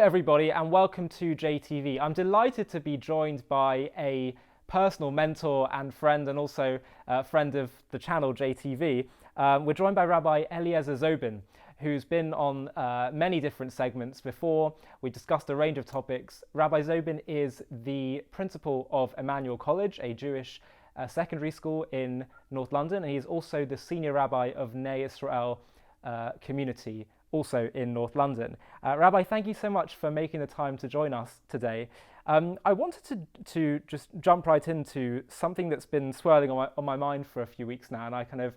everybody, and welcome to JTV. I'm delighted to be joined by a personal mentor and friend, and also a friend of the channel JTV. We're joined by Rabbi Eliezer Zobin, who's been on many different segments before. We discussed a range of topics. Rabbi Zobin is the principal of Emmanuel College, a Jewish secondary school in North London, and he's also the senior rabbi of Ney Israel community, also in North London. Rabbi, thank you so much for making the time to join us today. I wanted to just jump right into something that's been swirling on my mind for a few weeks now, and I kind of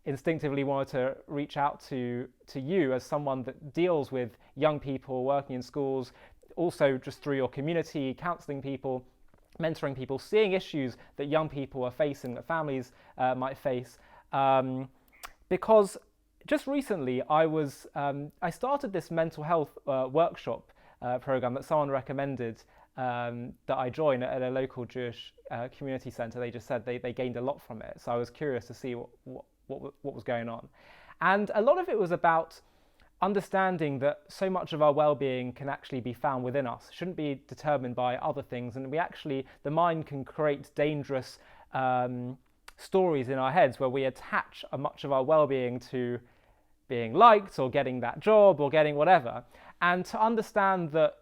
instinctively wanted to reach out to you as someone that deals with young people working in schools, also just through your community, counseling people, mentoring people, seeing issues that young people are facing, that families might face, because just recently I started this mental health workshop program that someone recommended that I join at a local Jewish community centre. They just said they gained a lot from it, so I was curious to see what was going on. And a lot of it was about understanding that so much of our well-being can actually be found within us, shouldn't be determined by other things, and the mind can create dangerous stories in our heads where we attach much of our well-being to being liked or getting that job or getting whatever, and to understand that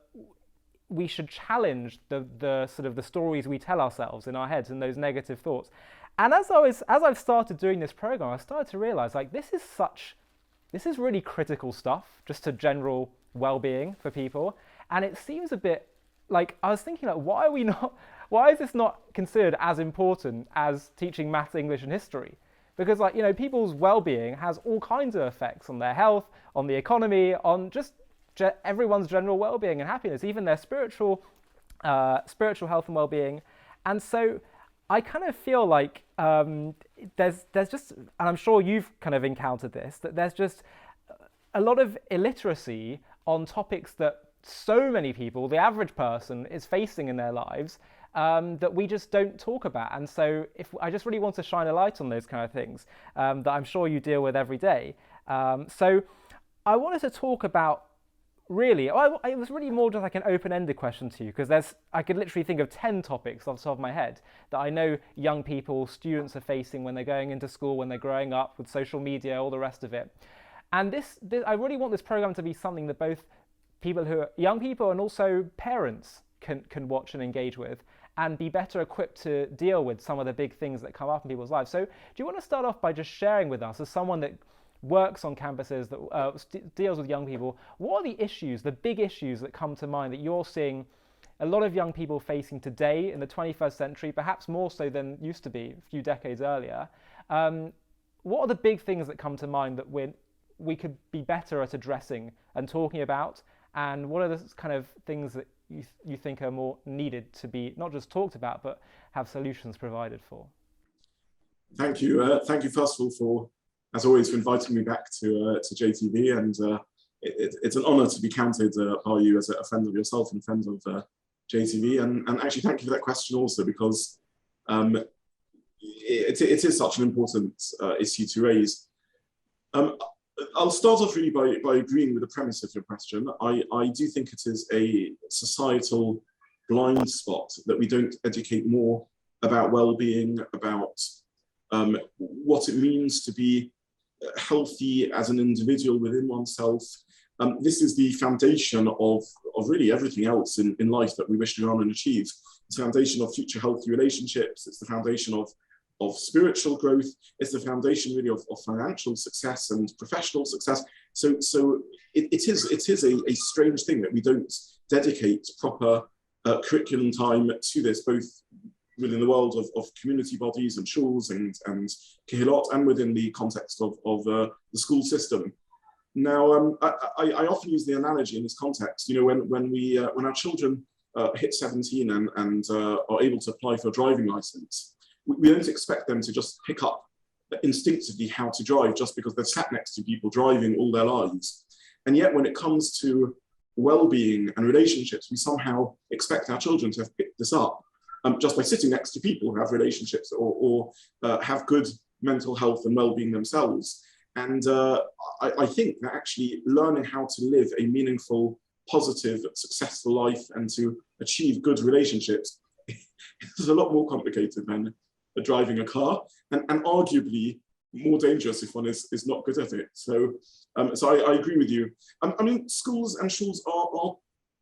we should challenge the sort of the stories we tell ourselves in our heads and those negative thoughts. And as I've started doing this program, I started to realize, like, this is really critical stuff just to general well-being for people. And it seems a bit like, I was thinking, like, why is this not considered as important as teaching maths, English and history? Because, like, you know, people's well-being has all kinds of effects on their health, on the economy, on just everyone's general well-being and happiness, even their spiritual health and well-being. And so I kind of feel like there's just, and I'm sure you've kind of encountered this, that there's just a lot of illiteracy on topics that so many people, the average person, is facing in their lives, that we just don't talk about. And so I just really want to shine a light on those kind of things that I'm sure you deal with every day. So I wanted to talk about, really, it was really more just like an open-ended question to you, because I could literally think of 10 topics off the top of my head that I know young people, students are facing when they're going into school, when they're growing up with social media, all the rest of it. And this I really want this program to be something that both people who are young people and also parents can watch and engage with, and be better equipped to deal with some of the big things that come up in people's lives. So do you want to start off by just sharing with us, as someone that works on campuses, that deals with young people, what are the issues, the big issues that come to mind that you're seeing a lot of young people facing today in the 21st century, perhaps more so than used to be a few decades earlier? What are the big things that come to mind that we could be better at addressing and talking about? And what are the kind of things that you think are more needed to be not just talked about, but have solutions provided for? Thank you. Thank you, first of all, for, as always, for inviting me back to JTV. And it's an honour to be counted by you as a friend of yourself and a friend of JTV. And actually, thank you for that question also, because it is such an important issue to raise. I'll start off really by agreeing with the premise of your question. I do think it is a societal blind spot that we don't educate more about well-being, about what it means to be healthy as an individual within oneself. This is the foundation of really everything else in life that we wish to go on and achieve. It's the foundation of future healthy relationships. It's the foundation of spiritual growth. It's the foundation really of financial success and professional success. So it is a strange thing that we don't dedicate proper curriculum time to this, both within the world of community bodies and shuls and kehilot, and within the context of the school system. Now, I often use the analogy in this context. You know, when our children hit 17 and are able to apply for a driving license, we don't expect them to just pick up instinctively how to drive just because they've sat next to people driving all their lives. And yet, when it comes to well-being and relationships, we somehow expect our children to have picked this up just by sitting next to people who have relationships or have good mental health and well-being themselves. And I think that actually learning how to live a meaningful, positive, successful life and to achieve good relationships is a lot more complicated than driving a car, and arguably more dangerous if one is not good at it. So, I agree with you. I mean, schools and schools are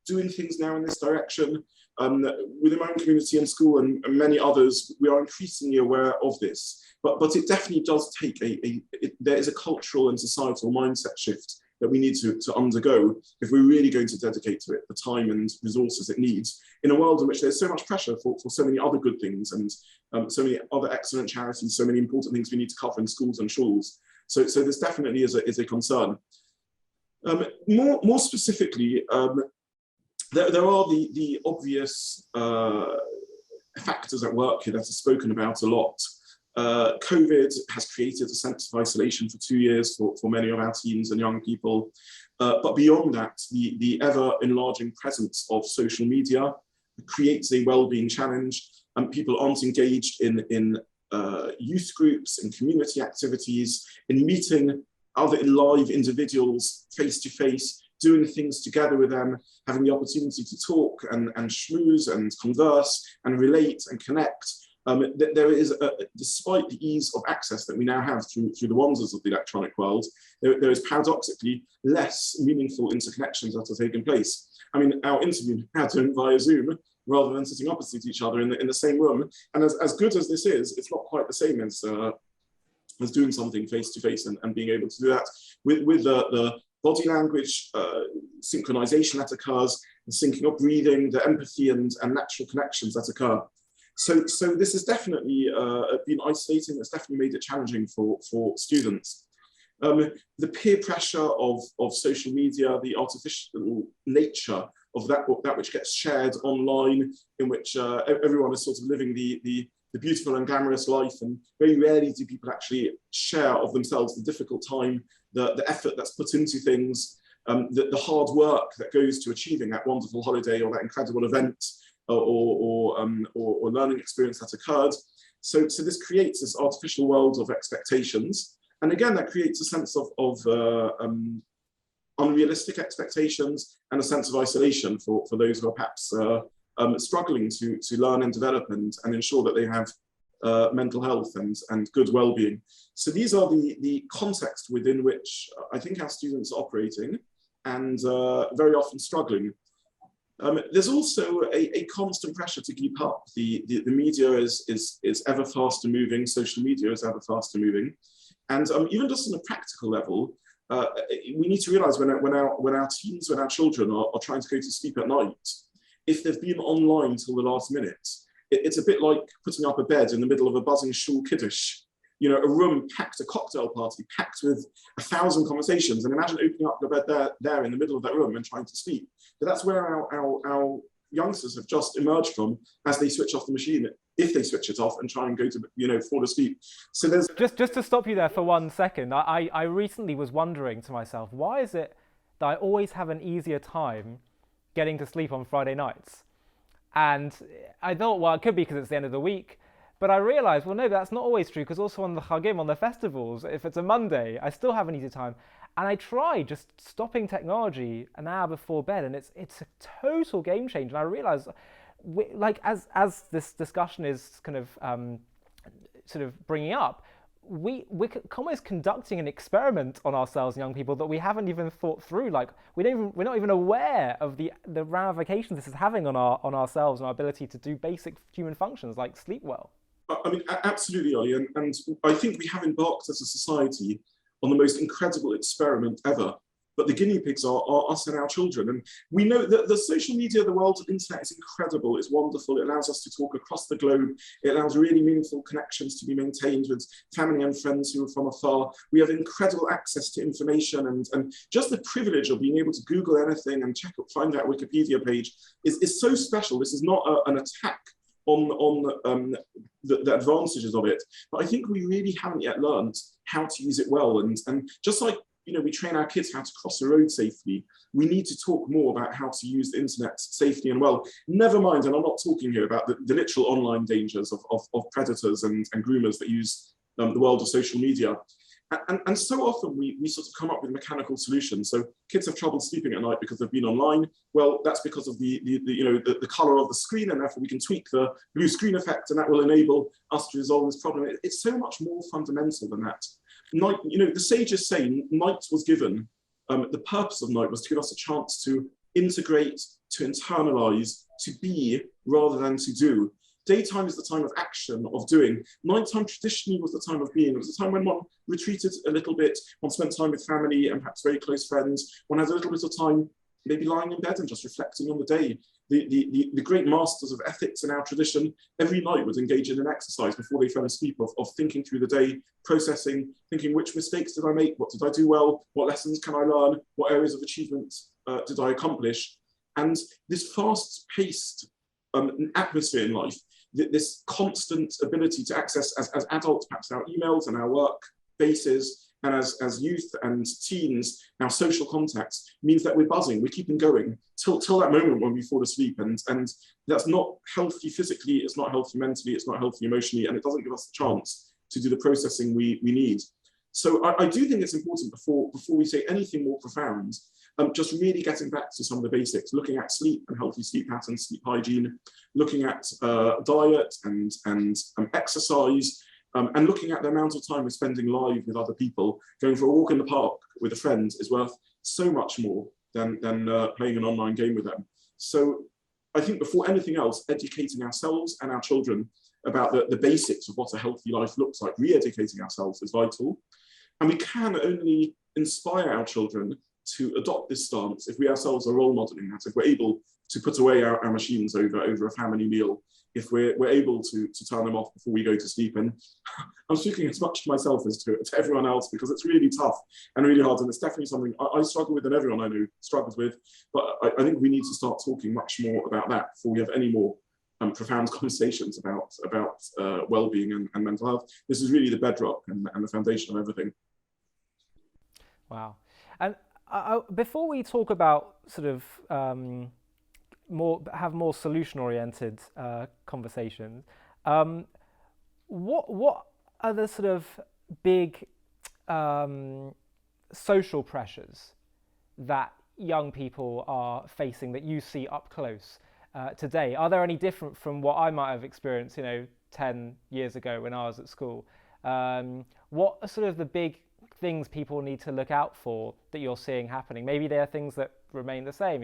doing things now in this direction. Within my own community and school and many others, we are increasingly aware of this. But it definitely does take there is a cultural and societal mindset shift that we need to undergo if we're really going to dedicate to it the time and resources it needs in a world in which there's so much pressure for so many other good things and so many other excellent charities, so many important things we need to cover in schools and schools. So this definitely is a concern. More specifically, there are the obvious factors at work here that are spoken about a lot. COVID has created a sense of isolation for 2 years for many of our teens and young people. But beyond that, the ever enlarging presence of social media creates a well-being challenge, and people aren't engaged in youth groups, in community activities, in meeting other live individuals face-to-face, doing things together with them, having the opportunity to talk and schmooze and converse and relate and connect. There is, despite the ease of access that we now have through the wonders of the electronic world, there is paradoxically less meaningful interconnections that are taking place. I mean, our interview now done via Zoom rather than sitting opposite each other in the same room. And as good as this is, it's not quite the same as doing something face to face and being able to do that with the body language synchronization that occurs, the syncing of breathing, the empathy and natural connections that occur. So this has definitely been isolating. It's definitely made it challenging for students. The peer pressure of social media, the artificial nature of that which gets shared online, in which everyone is sort of living the beautiful and glamorous life, and very rarely do people actually share of themselves the difficult time, the effort that's put into things, the hard work that goes to achieving that wonderful holiday or that incredible event or learning experience that occurred. So this creates this artificial world of expectations. And again, that creates a sense of unrealistic expectations and a sense of isolation for those who are perhaps struggling to learn and develop and ensure that they have mental health and good well-being. So these are the context within which I think our students are operating and very often struggling. There's also a constant pressure to keep up. The media is ever faster moving, social media is ever faster moving. And even just on a practical level, we need to realize when our teens, when our children are trying to go to sleep at night, if they've been online till the last minute, it's a bit like putting up a bed in the middle of a buzzing shul kiddush. You know, a room packed, a cocktail party packed with 1,000 conversations, and imagine opening up your bed there in the middle of that room and trying to sleep. But that's where our youngsters have just emerged from as they switch off the machine, if they switch it off and try and go to, fall asleep. So there's... Just to stop you there for 1 second, I recently was wondering to myself, why is it that I always have an easier time getting to sleep on Friday nights? And I thought, well, it could be because it's the end of the week. But I realized, well, no, that's not always true, because also on the Chagim, on the festivals, if it's a Monday, I still have an easy time. And I tried just stopping technology an hour before bed, and it's a total game changer. And I realized, as this discussion is kind of sort of bringing up, we're almost conducting an experiment on ourselves, young people, that we haven't even thought through. Like we're not even aware of the ramifications this is having on ourselves and our ability to do basic human functions like sleep well. I mean, absolutely, Ollie, and I think we have embarked as a society on the most incredible experiment ever. But the guinea pigs are us and our children. And we know that the social media, the world of internet is incredible, it's wonderful. It allows us to talk across the globe. It allows really meaningful connections to be maintained with family and friends who are from afar. We have incredible access to information, and just the privilege of being able to Google anything and find that Wikipedia page is so special. This is not an attack on the advantages of it. But I think we really haven't yet learned how to use it well. And just like, we train our kids how to cross the road safely, we need to talk more about how to use the internet safely and well. Never mind, and I'm not talking here about the literal online dangers of predators and groomers that use the world of social media. And so often we sort of come up with mechanical solutions. So kids have trouble sleeping at night because they've been online. Well, that's because of the color of the screen, and therefore we can tweak the blue screen effect, and that will enable us to resolve this problem. It's so much more fundamental than that. Night, the sages say night was given. The purpose of night was to give us a chance to integrate, to internalize, to be rather than to do. Daytime is the time of action, of doing. Nighttime traditionally was the time of being. It was the time when one retreated a little bit, one spent time with family and perhaps very close friends. One had a little bit of time maybe lying in bed and just reflecting on the day. The great masters of ethics in our tradition every night would engage in an exercise before they fell asleep of thinking through the day, processing, thinking which mistakes did I make, what did I do well, what lessons can I learn, what areas of achievement did I accomplish. And this fast-paced atmosphere in life, this constant ability to access as adults, perhaps our emails and our work bases, and as youth and teens, our social contacts, means that we're buzzing, we're keeping going till that moment when we fall asleep. And that's not healthy physically, it's not healthy mentally, it's not healthy emotionally, and it doesn't give us the chance to do the processing we need. So I do think it's important before we say anything more profound, just really getting back to some of the basics, looking at sleep and healthy sleep patterns, sleep hygiene, looking at diet and exercise, and looking at the amount of time we're spending live with other people. Going for a walk in the park with a friend is worth so much more than playing an online game with them. So I think before anything else, educating ourselves and our children about the basics of what a healthy life looks like, re-educating ourselves is vital. And we can only inspire our children to adopt this stance if we ourselves are role modeling that, if we're able to put away our machines over a family meal, if we're able to turn them off before we go to sleep. And I'm speaking as much to myself as to everyone else, because it's really tough and really hard, and it's definitely something I struggle with and everyone I know struggles with. But I think we need to start talking much more about that before we have any more profound conversations about well-being and mental health. This is really the bedrock and the foundation of everything. Wow. And before we talk about sort of more solution-oriented conversations, what are the sort of big social pressures that young people are facing that you see up close today? Are there any different from what I might have experienced, 10 years ago when I was at school? What are sort of the big things people need to look out for that you're seeing happening? Maybe there are things that remain the same,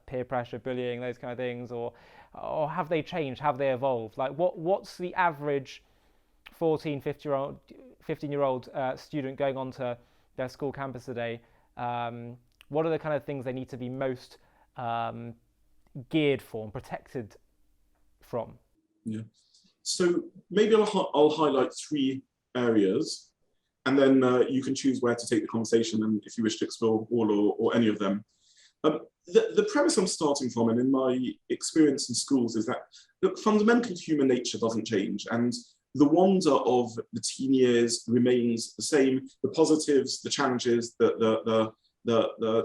peer pressure, bullying, those kind of things, or have they changed? Have they evolved? Like what's the average 14, 15-year-old student going onto their school campus today? What are the kind of things they need to be most geared for and protected from? Yeah. So maybe I'll highlight 3 areas, and then you can choose where to take the conversation, and if you wish to explore all or any of them. The premise I'm starting from, and in my experience in schools, is that look, fundamental human nature doesn't change, and the wonder of the teen years remains the same. The positives, the challenges, the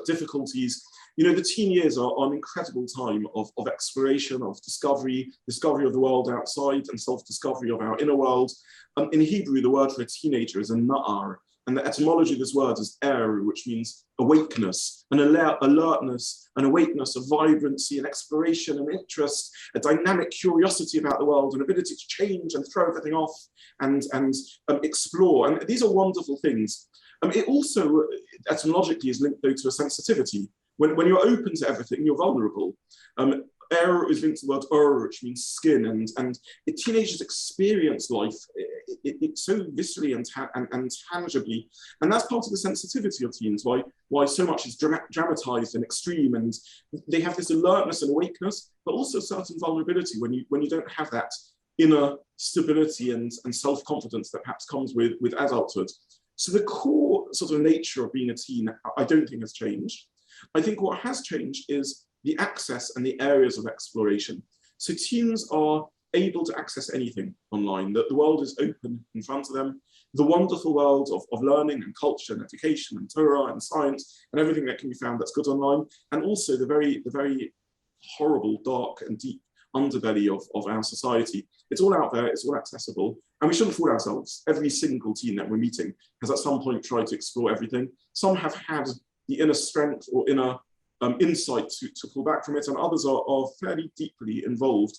difficulties. The teen years are an incredible time of exploration, of discovery of the world outside, and self-discovery of our inner world. In Hebrew, the word for a teenager is a na'ar, and the etymology of this word is eru, which means awakeness, an alertness, an awakeness, a vibrancy, an exploration, an interest, a dynamic curiosity about the world, an ability to change and throw everything off and explore. And these are wonderful things. It also etymologically is linked though to a sensitivity. When you're open to everything, you're vulnerable. Air is linked to the word which means skin, and teenagers experience life it so viscerally and tangibly, and that's part of the sensitivity of teens. Why so much is dramatized and extreme, and they have this alertness and awakeness, but also certain vulnerability when you don't have that inner stability and self-confidence that perhaps comes with adulthood. So the core sort of nature of being a teen, I don't think has changed. I think what has changed is the access and the areas of exploration. So teens are able to access anything online, that the world is open in front of them, the wonderful world of learning and culture and education and Torah and science and everything that can be found that's good online, and also the very horrible, dark and deep underbelly of our society. It's all out there, it's all accessible, and we shouldn't fool ourselves. Every single teen that we're meeting has at some point tried to explore everything. Some have had the inner strength or inner insight to pull back from it, and others are fairly deeply involved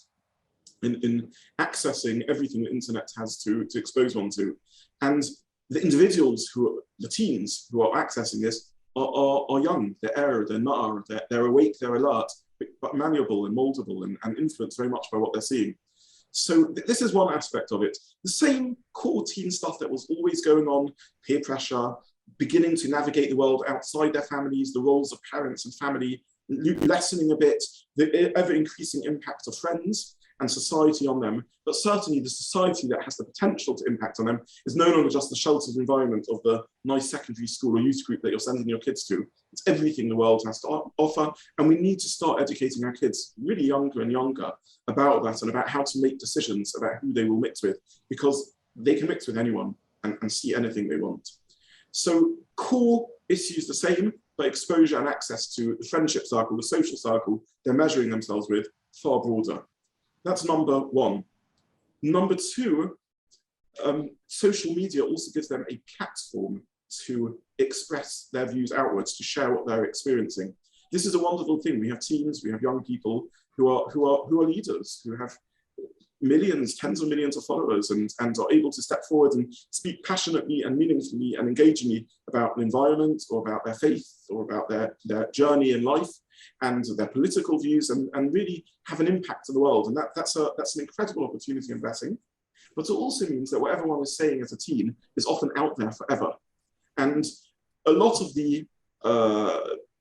in accessing everything the internet has to expose one to. And the individuals the teens who are accessing this are young, they're nar, they're awake, they're alert, but malleable and moldable and influenced very much by what they're seeing. So this is one aspect of it. The same core teen stuff that was always going on, peer pressure, beginning to navigate the world outside their families, the roles of parents and family, lessening a bit, the ever-increasing impact of friends and society on them, but certainly the society that has the potential to impact on them is no longer just the sheltered environment of the nice secondary school or youth group that you're sending your kids to. It's everything the world has to offer, and we need to start educating our kids really younger and younger about that and about how to make decisions about who they will mix with, because they can mix with anyone and see anything they want. So core issues the same, but exposure and access to the friendship circle, the social circle they're measuring themselves with, far broader. That's number one. Number two, social media also gives them a platform to express their views outwards, to share what they're experiencing. This is a wonderful thing. We have teens, we have young people who are leaders, who have millions, tens of millions of followers and are able to step forward and speak passionately and meaningfully and engagingly about the environment or about their faith or about their journey in life and their political views and really have an impact on the world. And that's an incredible opportunity and blessing. But it also means that whatever one is saying as a teen is often out there forever. And a lot of the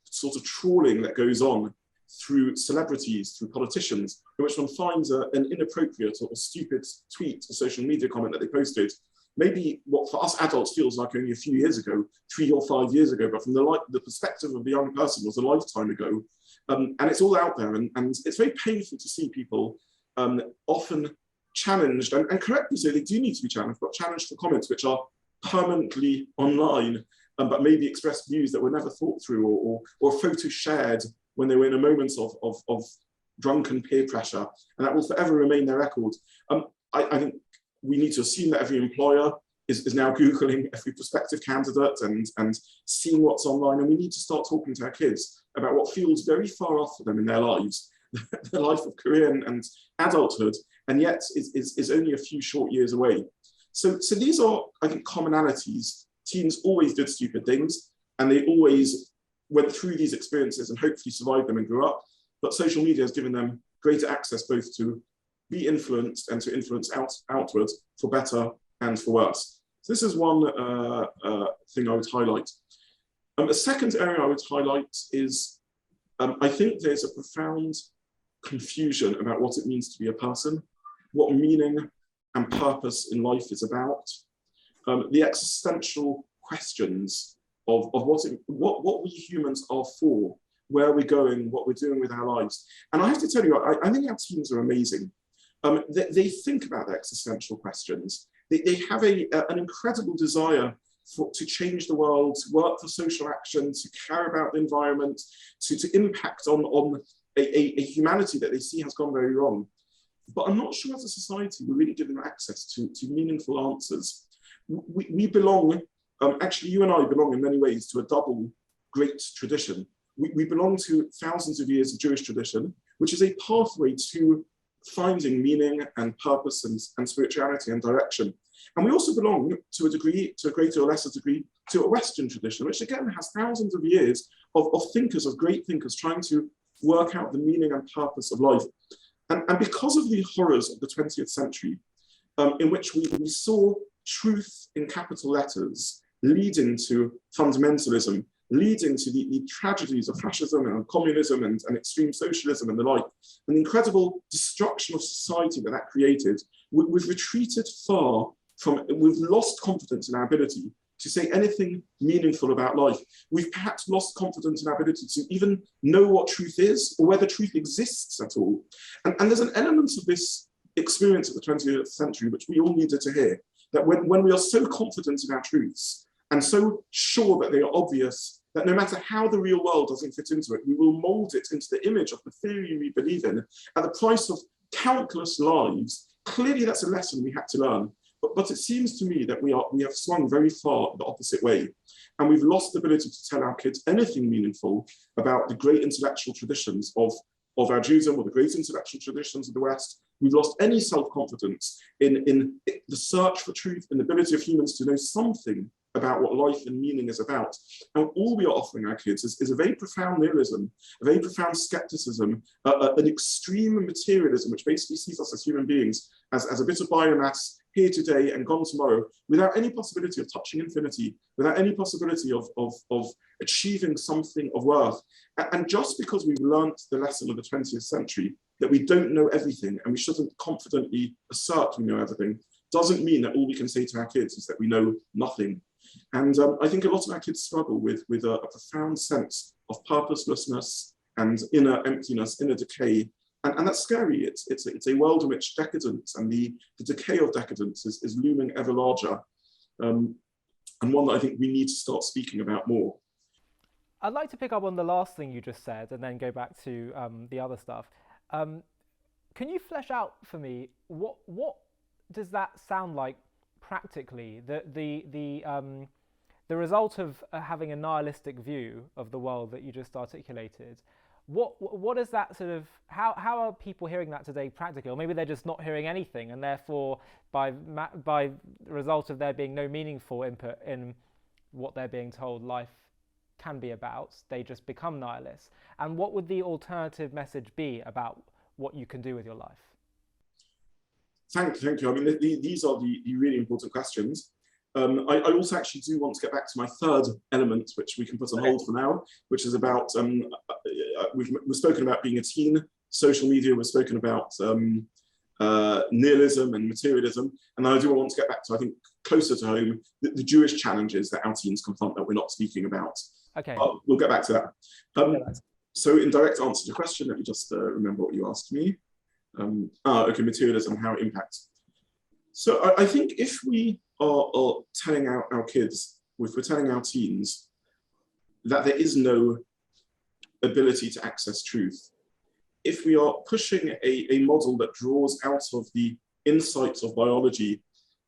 sort of trawling that goes on through celebrities, through politicians, in which one finds an inappropriate or stupid tweet or social media comment that they posted, maybe what for us adults feels like only a few years ago, 3 or 5 years ago, but from the perspective of the young person was a lifetime ago. And it's all out there, and it's very painful to see people often challenged, and correctly so, they do need to be challenged, but challenged for comments which are permanently online, but maybe express views that were never thought through or photos shared when they were in a moment of drunken peer pressure, and that will forever remain their record. I think we need to assume that every employer is now Googling every prospective candidate and seeing what's online, and we need to start talking to our kids about what feels very far off for them in their lives, their life of career and adulthood, and yet is only a few short years away. So these are, I think, commonalities. Teens always did stupid things, and they always went through these experiences and hopefully survived them and grew up. But social media has given them greater access both to be influenced and to influence outwards for better and for worse. So this is one thing I would highlight. A second area I would highlight is I think there's a profound confusion about what it means to be a person, what meaning and purpose in life is about, the existential questions of what we humans are for, where we're going, what we're doing with our lives. And I have to tell you, I think our teens are amazing. They think about the existential questions. They have an incredible desire to change the world, to work for social action, to care about the environment, to impact on a humanity that they see has gone very wrong. But I'm not sure as a society we really give them access to meaningful answers. We belong, actually you and I belong in many ways to a double great tradition. We belong to thousands of years of Jewish tradition, which is a pathway to finding meaning and purpose and spirituality and direction. And we also belong to a degree, to a greater or lesser degree, to a Western tradition, which again has thousands of years of thinkers, of great thinkers, trying to work out the meaning and purpose of life. And because of the horrors of the 20th century, in which we saw truth in capital letters leading to fundamentalism, leading to the tragedies of fascism and communism and extreme socialism and the like, and the incredible destruction of society that created, we've retreated far from, we've lost confidence in our ability to say anything meaningful about life. We've perhaps lost confidence in our ability to even know what truth is or whether truth exists at all. And there's an element of this experience of the 20th century which we all needed to hear, that when we are so confident in our truths and so sure that they are obvious, that no matter how the real world doesn't fit into it, we will mold it into the image of the theory we believe in at the price of countless lives. Clearly, that's a lesson we had to learn. But it seems to me that we have swung very far the opposite way. And we've lost the ability to tell our kids anything meaningful about the great intellectual traditions of our Judaism or the great intellectual traditions of the West. We've lost any self-confidence in the search for truth and the ability of humans to know something about what life and meaning is about. And all we are offering our kids is a very profound nihilism, a very profound skepticism, an extreme materialism, which basically sees us as human beings as a bit of biomass here today and gone tomorrow, without any possibility of touching infinity, without any possibility of achieving something of worth. And just because we've learnt the lesson of the 20th century, that we don't know everything and we shouldn't confidently assert we know everything, doesn't mean that all we can say to our kids is that we know nothing. And I think a lot of our kids struggle with a profound sense of purposelessness and inner emptiness, inner decay. And that's scary. It's a world in which decadence and the decay of decadence is looming ever larger, and one that I think we need to start speaking about more. I'd like to pick up on the last thing you just said and then go back to the other stuff. Can you flesh out for me what does that sound like practically? The result of having a nihilistic view of the world that you just articulated. What is that sort of, how are people hearing that today practically? Or maybe they're just not hearing anything, and therefore by the result of there being no meaningful input in what they're being told life can be about, they just become nihilists. And what would the alternative message be about what you can do with your life? Thank you. I mean, these are the really important questions. I also actually do want to get back to my third element, which we can put on hold for now, which is about, we've spoken about being a teen, social media, we've spoken about nihilism and materialism, and I do want to get back to, I think, closer to home, the Jewish challenges that our teens confront that we're not speaking about. Okay. We'll get back to that. So in direct answer to your question, let me just remember what you asked me. Okay, materialism, how it impacts. So I think if we are telling our kids, if we're telling our teens that there is no ability to access truth, if we are pushing a model that draws out of the insights of biology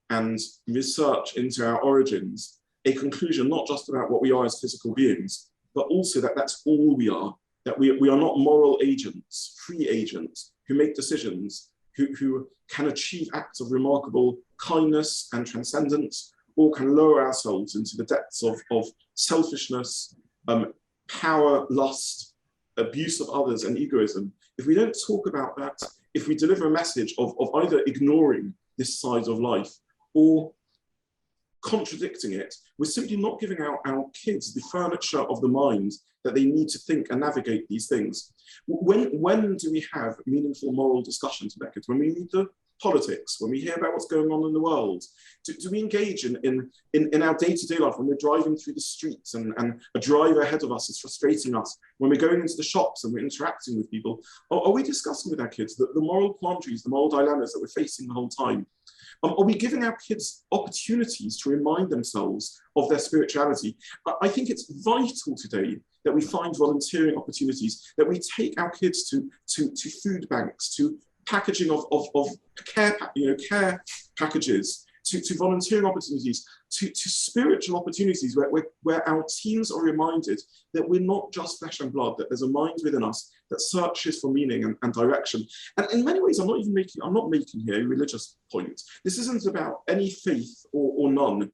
and research into our origins, a conclusion not just about what we are as physical beings, but also that that's all we are, that we are not moral agents, free agents who make decisions, who can achieve acts of remarkable kindness and transcendence, or can lower ourselves into the depths of selfishness, power, lust, abuse of others, and egoism. If we don't talk about that, if we deliver a message of either ignoring this side of life or contradicting it, we're simply not giving our kids the furniture of the mind that they need to think and navigate these things. When do we have meaningful moral discussions with our kids? When we read the politics, when we hear about what's going on in the world? Do we engage in our day-to-day life when we're driving through the streets and a driver ahead of us is frustrating us? When we're going into the shops and we're interacting with people, are we discussing with our kids the moral quandaries, the moral dilemmas that we're facing the whole time? Are we giving our kids opportunities to remind themselves of their spirituality? I think it's vital today that we find volunteering opportunities, that we take our kids to food banks, to packaging of care packages, to volunteering opportunities, to spiritual opportunities where our teens are reminded that we're not just flesh and blood, that there's a mind within us that searches for meaning and direction. And in many ways, I'm not making here a religious point. This isn't about any faith or none.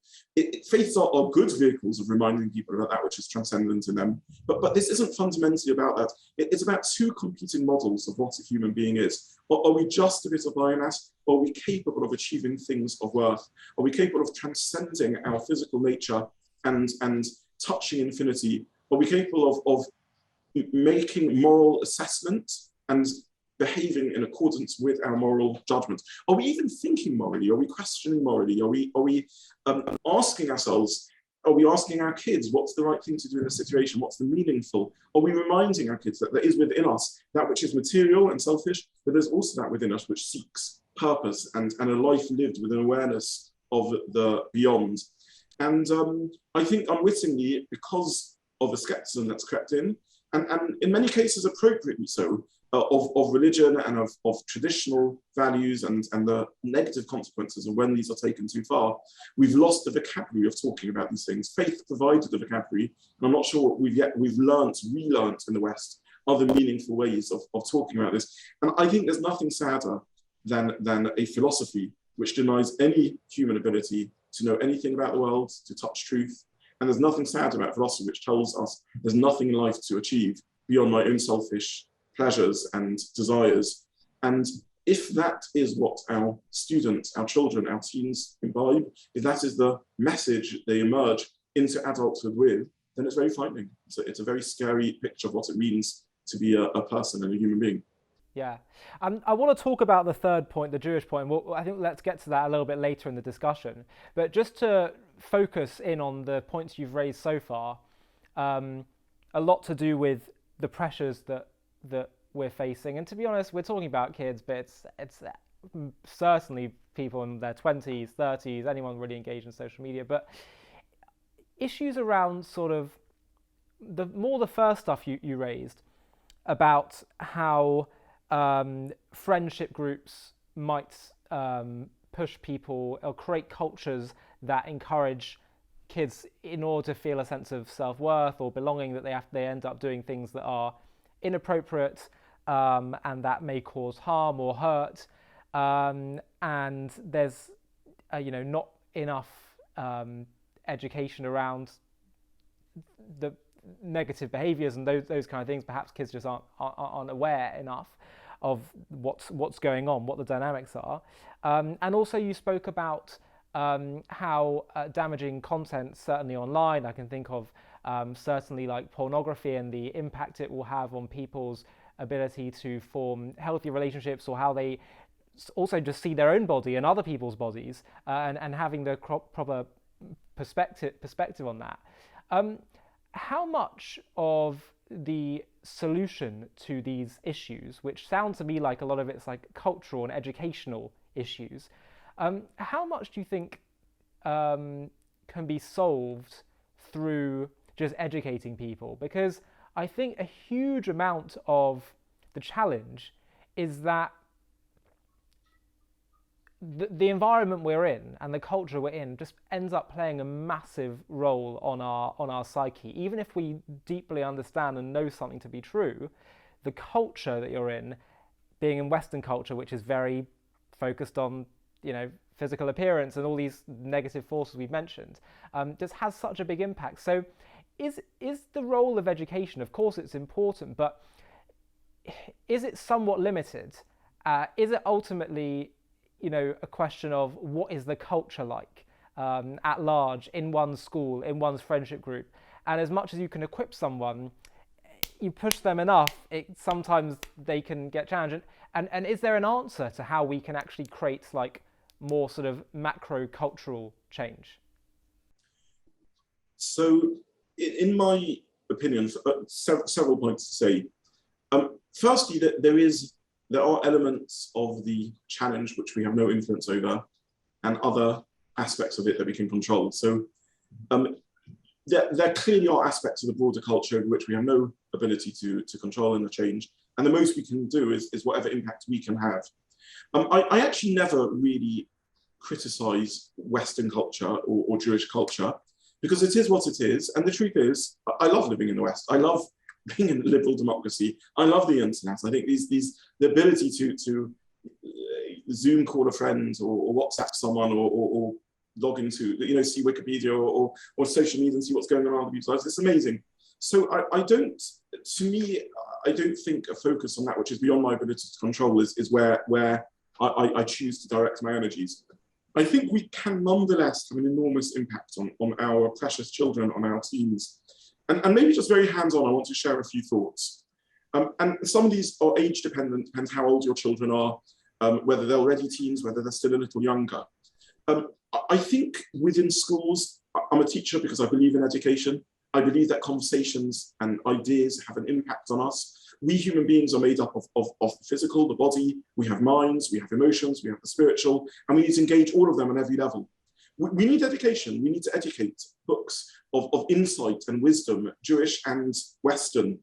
Faiths are good vehicles of reminding people about that which is transcendent in them. But this isn't fundamentally about that. It's about two competing models of what a human being is. Are we just a bit of biomass? Or are we capable of achieving things of worth? Are we capable of transcending our physical nature and touching infinity? Are we capable of making moral assessment and behaving in accordance with our moral judgment? Are we even thinking morally? Are we questioning morally? Are we asking ourselves, are we asking our kids what's the right thing to do in a situation? What's the meaningful? Are we reminding our kids that there is within us that which is material and selfish, but there's also that within us which seeks purpose and a life lived with an awareness of the beyond? And I think unwittingly, because of the skepticism that's crept in, and in many cases appropriately so, of religion and of traditional values and the negative consequences of when these are taken too far, we've lost the vocabulary of talking about these things. Faith provided the vocabulary, and I'm not sure what we've relearnt in the West other meaningful ways of talking about this. And I think there's nothing sadder than a philosophy which denies any human ability to know anything about the world, to touch truth. And there's nothing sad about philosophy which tells us there's nothing in life to achieve beyond my own selfish pleasures and desires. And if that is what our students, our children, our teens imbibe, if that is the message they emerge into adulthood with, then it's very frightening. It's a very scary picture of what it means to be a person and a human being. Yeah, I want to talk about the third point, the Jewish point. Well, I think let's get to that a little bit later in the discussion. But just to focus in on the points you've raised so far, a lot to do with the pressures that we're facing. And to be honest, we're talking about kids, but it's certainly people in their 20s, 30s, anyone really engaged in social media. But issues around sort of the first stuff you raised about how friendship groups might push people or create cultures that encourage kids in order to feel a sense of self-worth or belonging, that they end up doing things that are inappropriate and that may cause harm or hurt, and there's not enough education around the negative behaviors and those kind of things. Perhaps kids just aren't aware enough of what's going on, what the dynamics are. And also you spoke about how damaging content, certainly online, I can think of certainly like pornography and the impact it will have on people's ability to form healthy relationships, or how they also just see their own body and other people's bodies, and having the proper perspective on that. How much of the solution to these issues, which sounds to me like a lot of it's like cultural and educational issues, how much do you think can be solved through just educating people? Because I think a huge amount of the challenge is that the environment we're in and the culture we're in just ends up playing a massive role on our psyche. Even if we deeply understand and know something to be true, the culture that you're in, being in Western culture, which is very focused on physical appearance and all these negative forces we've mentioned, just has such a big impact. So is the role of education, of course it's important, but is it somewhat limited? Is it ultimately a question of what is the culture like at large in one's school, in one's friendship group? And as much as you can equip someone, you push them enough, sometimes they can get challenged. And is there an answer to how we can actually create like more sort of macro cultural change? So in my opinion, several points to say. Firstly, that there are elements of the challenge which we have no influence over, and other aspects of it that we can control. So there clearly are aspects of the broader culture which we have no ability to control and to change. And the most we can do is whatever impact we can have. I actually never really criticize Western culture or Jewish culture, because it is what it is. And the truth is, I love living in the West. I love being in a liberal democracy. I love the internet. I think the ability to Zoom call a friend or WhatsApp someone or log into, see Wikipedia or social media and see what's going on in other people's lives. It's amazing. So I don't think a focus on that, which is beyond my ability to control, is where I choose to direct my energies. I think we can nonetheless have an enormous impact on our precious children, on our teens. And maybe just very hands-on, I want to share a few thoughts. And some of these are age dependent, depends how old your children are, whether they're already teens, whether they're still a little younger. I think within schools, I'm a teacher because I believe in education. I believe that conversations and ideas have an impact on us. We human beings are made up of the physical, the body, we have minds, we have emotions, we have the spiritual, and we need to engage all of them on every level. We need education, we need to educate, books of insight and wisdom, Jewish and Western.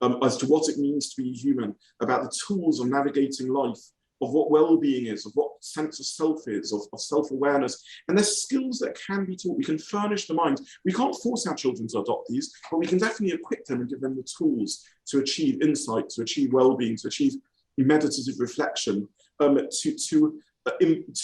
as to what it means to be human, about the tools of navigating life, of what well-being is, of what sense of self is, of self-awareness. And there's skills that can be taught. We can furnish the mind. We can't force our children to adopt these, but we can definitely equip them and give them the tools to achieve insight, to achieve well-being, to achieve meditative reflection, to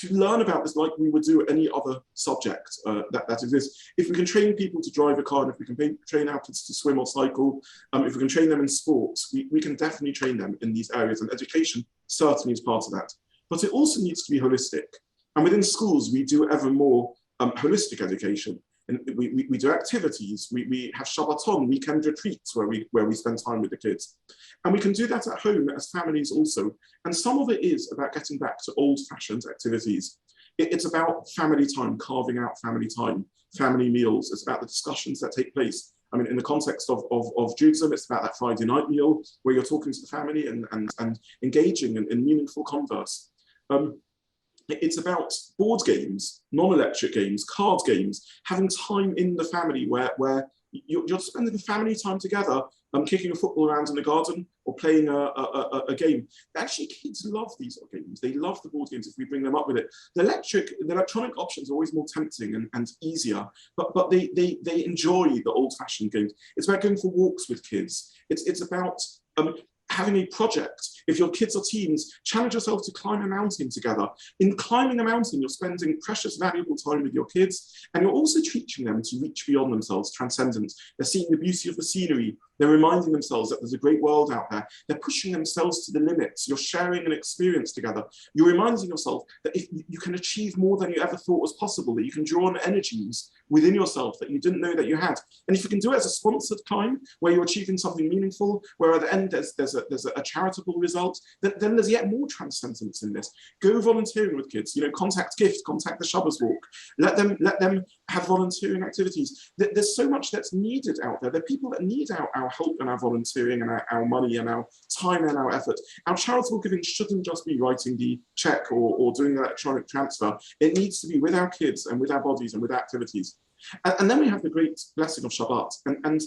learn about this like we would do any other subject that exists. If we can train people to drive a car, and if we can train our kids to swim or cycle, if we can train them in sports, we can definitely train them in these areas, and education certainly is part of that. But it also needs to be holistic. And within schools, we do ever more holistic education. And we do activities, we have Shabbaton, weekend retreats where we spend time with the kids. And we can do that at home as families also. And some of it is about getting back to old-fashioned activities. It's about family time, carving out family time, family meals. It's about the discussions that take place. I mean, in the context of Judaism, it's about that Friday night meal where you're talking to the family and engaging in meaningful converse. It's about board games, non-electric games, card games, having time in the family where you're spending the family time together, kicking a football around in the garden or playing a game. Actually, kids love these games. They love the board games if we bring them up with it. The electronic options are always more tempting and easier, but they enjoy the old-fashioned games. It's about going for walks with kids. It's about having a project. If your kids are teens, challenge yourself to climb a mountain together. In climbing a mountain, you're spending precious, valuable time with your kids, and you're also teaching them to reach beyond themselves, transcendence. They're seeing the beauty of the scenery. They're reminding themselves that there's a great world out there. They're pushing themselves to the limits. You're sharing an experience together. You're reminding yourself that if you can achieve more than you ever thought was possible, that you can draw on energies within yourself that you didn't know that you had. And if you can do it as a sponsored climb, where you're achieving something meaningful, where at the end there's a charitable result, then there's yet more transcendence in this. Go volunteering with kids. Contact GIFT, contact the Shabbos Walk. Let them have volunteering activities. There's so much that's needed out there. There are people that need our help and our volunteering and our money and our time and our effort. Our charitable giving shouldn't just be writing the check or doing the electronic transfer. It needs to be with our kids and with our bodies and with our activities. And then we have the great blessing of Shabbat. And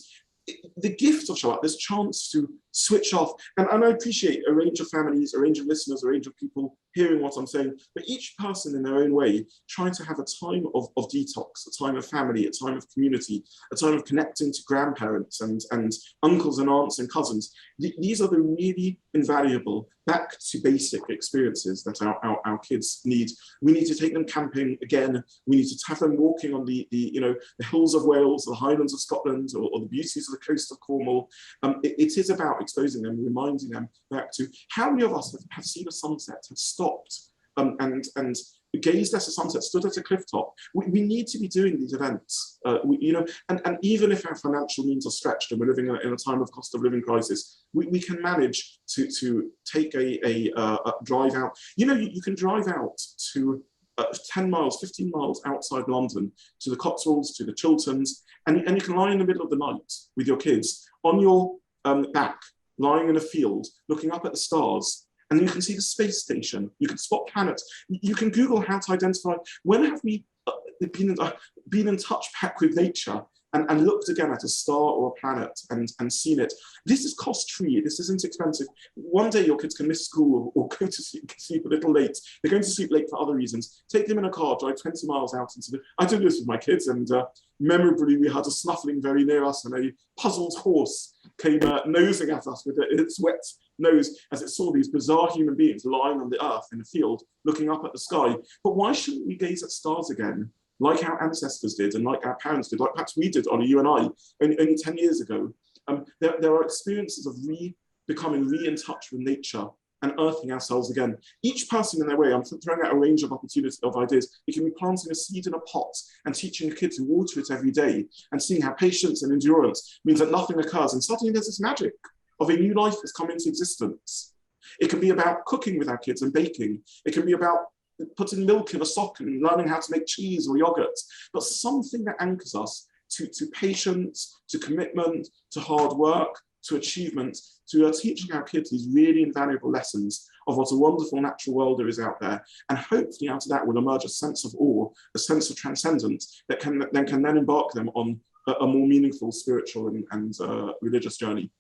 the gift of Shabbat, this chance to switch off. And I appreciate a range of families, a range of listeners, a range of people hearing what I'm saying, but each person in their own way trying to have a time of detox, a time of family, a time of community, a time of connecting to grandparents and uncles and aunts and cousins. These are the really invaluable back to basic experiences that our kids need. We need to take them camping again. We need to have them walking on the hills of Wales, the Highlands of Scotland, or the beauties of the coast of Cornwall. It is about exposing them, reminding them back to how many of us have seen a sunset, have stopped and gazed at a sunset, stood at a cliff top. We need to be doing these events, and even if our financial means are stretched and we're living in a time of cost of living crisis, we can manage to take a drive out. You can drive out to 10 miles, 15 miles outside London, to the Cotswolds, to the Chilterns, and you can lie in the middle of the night with your kids on your back, lying in a field, looking up at the stars, and you can see the space station. You can spot planets. You can Google how to identify. When have we been in touch back with nature and looked again at a star or a planet and seen it? This is cost-free. This isn't expensive. One day your kids can miss school or go to sleep a little late. They're going to sleep late for other reasons. Take them in a car, drive 20 miles out into the... I do this with my kids, and memorably we had a snuffling very near us, and a puzzled horse came nosing at us with its wet nose as it saw these bizarre human beings lying on the earth in a field, looking up at the sky. But why shouldn't we gaze at stars again, like our ancestors did and like our parents did, like perhaps we did, Ollie, you and I, only 10 years ago? There are experiences of becoming in touch with nature and earthing ourselves again. Each person in their way, I'm throwing out a range of opportunities, of ideas. It can be planting a seed in a pot and teaching a kid to water it every day and seeing how patience and endurance means that nothing occurs. And suddenly there's this magic of a new life that's come into existence. It can be about cooking with our kids and baking. It can be about putting milk in a sock and learning how to make cheese or yogurt, but something that anchors us to patience, to commitment, to hard work, to achievement, to teaching our kids these really invaluable lessons of what a wonderful natural world there is out there. And hopefully out of that will emerge a sense of awe, a sense of transcendence that can embark them on a more meaningful spiritual and religious journey.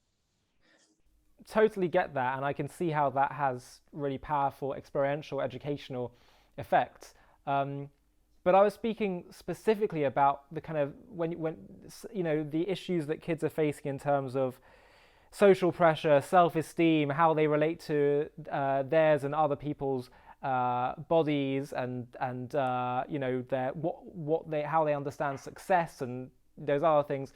totally get that, and I can see how that has really powerful experiential educational effects. But I was speaking specifically about the kind of when the issues that kids are facing in terms of social pressure, self-esteem, how they relate to theirs and other people's bodies, and their what they how they understand success and those other things.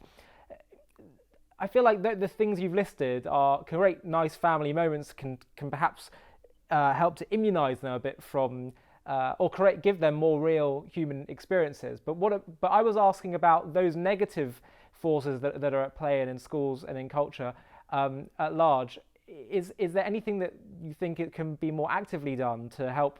I feel like the things you've listed are great, nice family moments, can perhaps help to immunize them a bit from, or give them more real human experiences. But I was asking about those negative forces that are at play in schools and in culture at large. Is there anything that you think it can be more actively done to help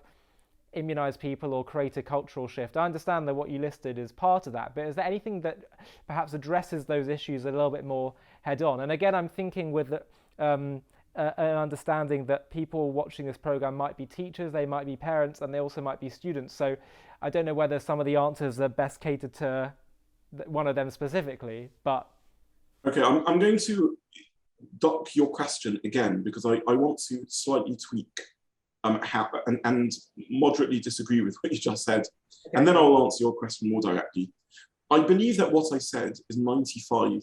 immunize people or create a cultural shift? I understand that what you listed is part of that, but is there anything that perhaps addresses those issues a little bit more head on? And again, I'm thinking with an understanding that people watching this program might be teachers, they might be parents, and they also might be students. So I don't know whether some of the answers are best catered to one of them specifically, but... Okay, I'm going to dock your question again, because I want to slightly tweak and moderately disagree with what you just said. Okay. And then I'll answer your question more directly. I believe that what I said is 95%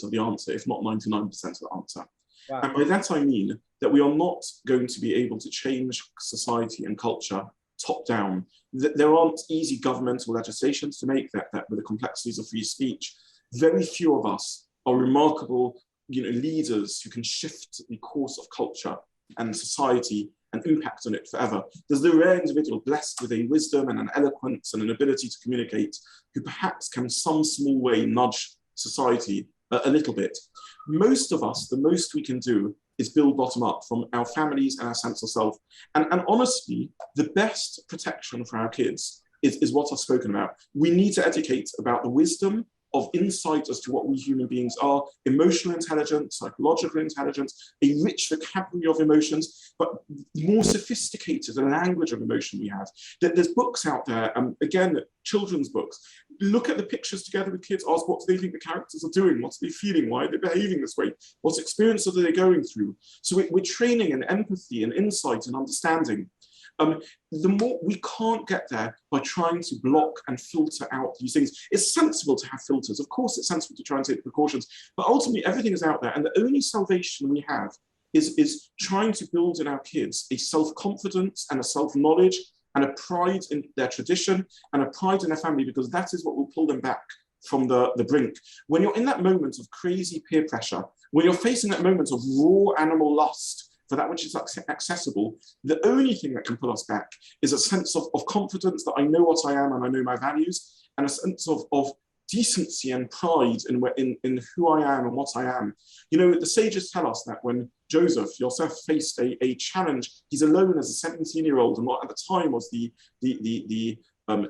of the answer, if not 99% of the answer. Wow. And by that I mean that we are not going to be able to change society and culture top down. There aren't easy governmental legislations to make that with the complexities of free speech. Very few of us are remarkable leaders who can shift the course of culture and society and impact on it forever. There's the rare individual blessed with a wisdom and an eloquence and an ability to communicate who perhaps can in some small way nudge society a little bit. Most of us, the most we can do is build bottom up from our families and our sense of self. And honestly, the best protection for our kids is what I've spoken about. We need to educate about the wisdom of insight as to what we human beings are, emotional intelligence, psychological intelligence, a rich vocabulary of emotions, but more sophisticated a language of emotion we have. There's books out there, again, children's books. Look at the pictures together with kids, ask what do they think the characters are doing, what are they feeling, why are they behaving this way, what experiences are they going through. So we're training in empathy and insight and understanding. The more we can't get there by trying to block and filter out these things. It's sensible to have filters. Of course, it's sensible to try and take precautions, but ultimately everything is out there. And the only salvation we have is trying to build in our kids a self-confidence and a self-knowledge and a pride in their tradition and a pride in their family, because that is what will pull them back from the brink. When you're in that moment of crazy peer pressure, when you're facing that moment of raw animal lust for that which is accessible, the only thing that can pull us back is a sense of confidence that I know what I am and I know my values, and a sense of decency and pride in who I am and what I am. The sages tell us that when Joseph, Yosef, faced a challenge, he's alone as a 17-year-old, and what at the time was the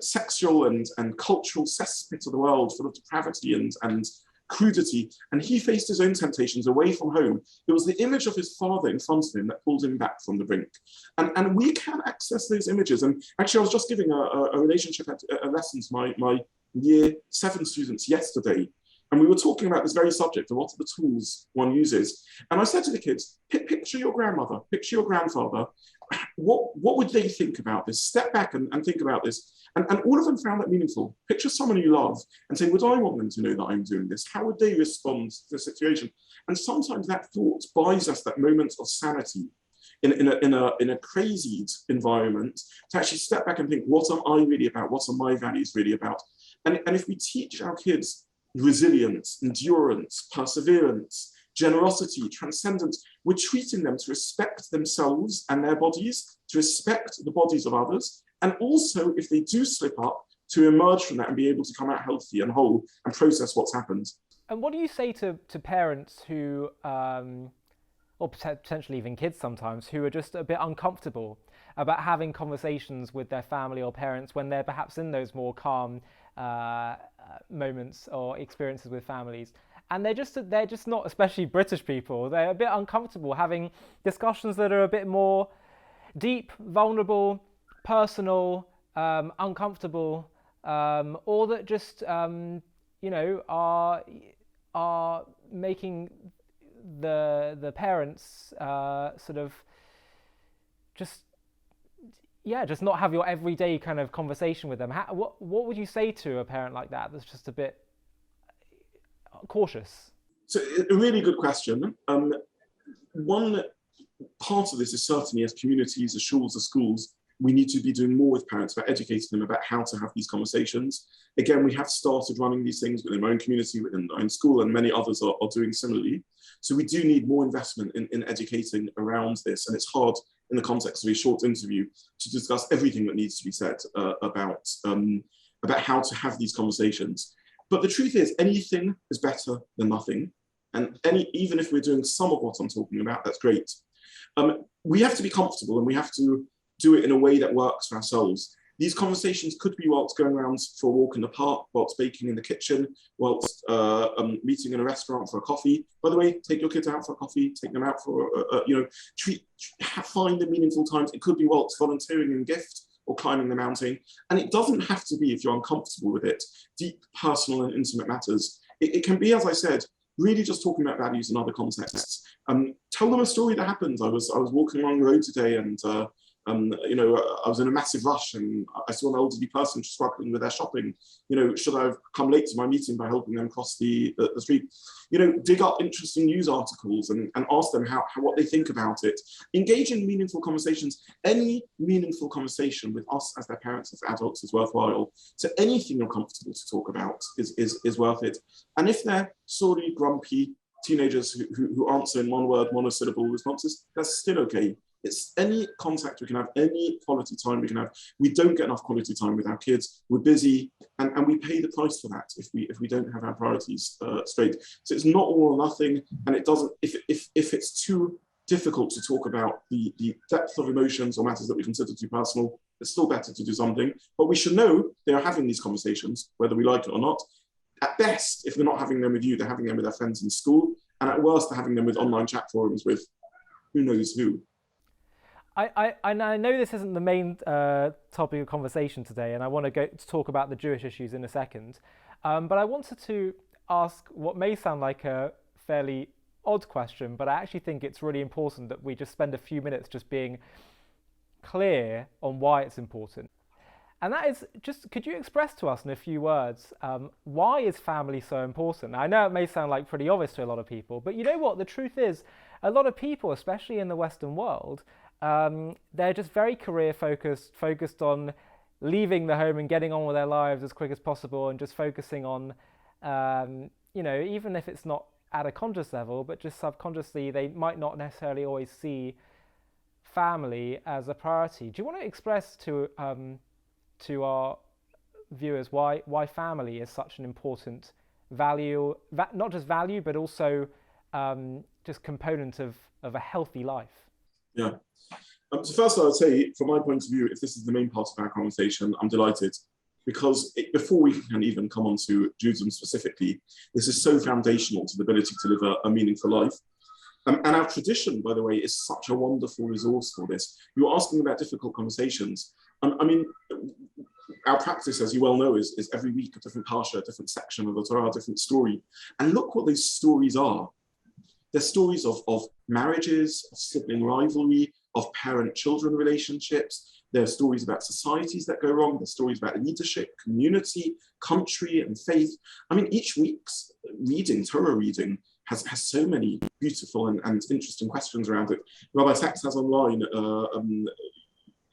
sexual and cultural cesspit of the world, full of depravity and crudity, and he faced his own temptations away from home. It was the image of his father in front of him that pulled him back from the brink. And we can access those images. And actually, I was just giving a relationship lesson to my year 7 students yesterday, and we were talking about this very subject of what are the tools one uses. And I said to the kids, picture your grandmother, picture your grandfather. What would they think about this? Step back and think about this. And all of them found that meaningful. Picture someone you love and say, would I want them to know that I'm doing this? How would they respond to the situation? And sometimes that thought buys us that moment of sanity in a crazy environment to actually step back and think, what am I really about? What are my values really about? And if we teach our kids resilience, endurance, perseverance, generosity, transcendence, we're treating them to respect themselves and their bodies, to respect the bodies of others, and also, if they do slip up, to emerge from that and be able to come out healthy and whole and process what's happened. And what do you say to parents who, or potentially even kids sometimes, who are just a bit uncomfortable about having conversations with their family or parents when they're perhaps in those more calm moments or experiences with families? And they're just not, especially British people, they're a bit uncomfortable having discussions that are a bit more deep, vulnerable, personal, uncomfortable, or that just are making the parents sort of just not have your everyday kind of conversation with them. What would you say to a parent like that that's just a bit cautious? So a really good question. One part of this is certainly as communities, as schools, we need to be doing more with parents about educating them about how to have these conversations. Again, we have started running these things within our own community, within our own school, and many others are doing similarly. So we do need more investment in educating around this. And it's hard in the context of a short interview to discuss everything that needs to be said about how to have these conversations. But the truth is, anything is better than nothing. And even if we're doing some of what I'm talking about, that's great. We have to be comfortable, and we have to do it in a way that works for ourselves. These conversations could be whilst going around for a walk in the park, whilst baking in the kitchen, whilst meeting in a restaurant for a coffee. By the way, take your kids out for a coffee, take them out for, find the meaningful times. It could be whilst volunteering in gift or climbing the mountain. And it doesn't have to be, if you're uncomfortable with it, deep, personal and intimate matters. It can be, as I said, really just talking about values in other contexts. Tell them a story that happened. I was walking along the road today, and I was in a massive rush, and I saw an elderly person struggling with their shopping. Should I have come late to my meeting by helping them cross the street? Dig up interesting news articles and ask them what they think about it. Engage in meaningful conversations. Any meaningful conversation with us as their parents, as adults, is worthwhile. So anything you're comfortable to talk about is worth it. And if they're sorry, grumpy teenagers who answer in one word, monosyllable responses, that's still okay. It's any contact we can have, any quality time we can have. We don't get enough quality time with our kids. We're busy, and we pay the price for that if we don't have our priorities straight. So it's not all or nothing, and it doesn't. If it's too difficult to talk about the depth of emotions or matters that we consider too personal, it's still better to do something. But we should know they are having these conversations, whether we like it or not. At best, if they're not having them with you, they're having them with their friends in school, and at worst, they're having them with online chat forums with who knows who. I know this isn't the main topic of conversation today, and I want to talk about the Jewish issues in a second. But I wanted to ask what may sound like a fairly odd question, but I actually think it's really important that we just spend a few minutes just being clear on why it's important. And that is just, could you express to us in a few words, why is family so important? Now, I know it may sound like pretty obvious to a lot of people, but you know what? The truth is, a lot of people, especially in the Western world, they're just very career focused on leaving the home and getting on with their lives as quick as possible, and just focusing on, even if it's not at a conscious level, but just subconsciously, they might not necessarily always see family as a priority. Do you want to express to our viewers why family is such an important value, not just value, but also just component of a healthy life? Yeah. So first, I would say, from my point of view, if this is the main part of our conversation, I'm delighted, because before we can even come on to Judaism specifically, this is so foundational to the ability to live a meaningful life. And our tradition, by the way, is such a wonderful resource for this. You were asking about difficult conversations. Our practice, as you well know, is every week a different parsha, a different section of the Torah, a different story. And look what these stories are. They're stories of marriages, of sibling rivalry, of parent-children relationships. There are stories about societies that go wrong. There are stories about leadership, community, country, and faith. Each week's Torah reading, has so many beautiful and interesting questions around it. Rabbi Sachs has online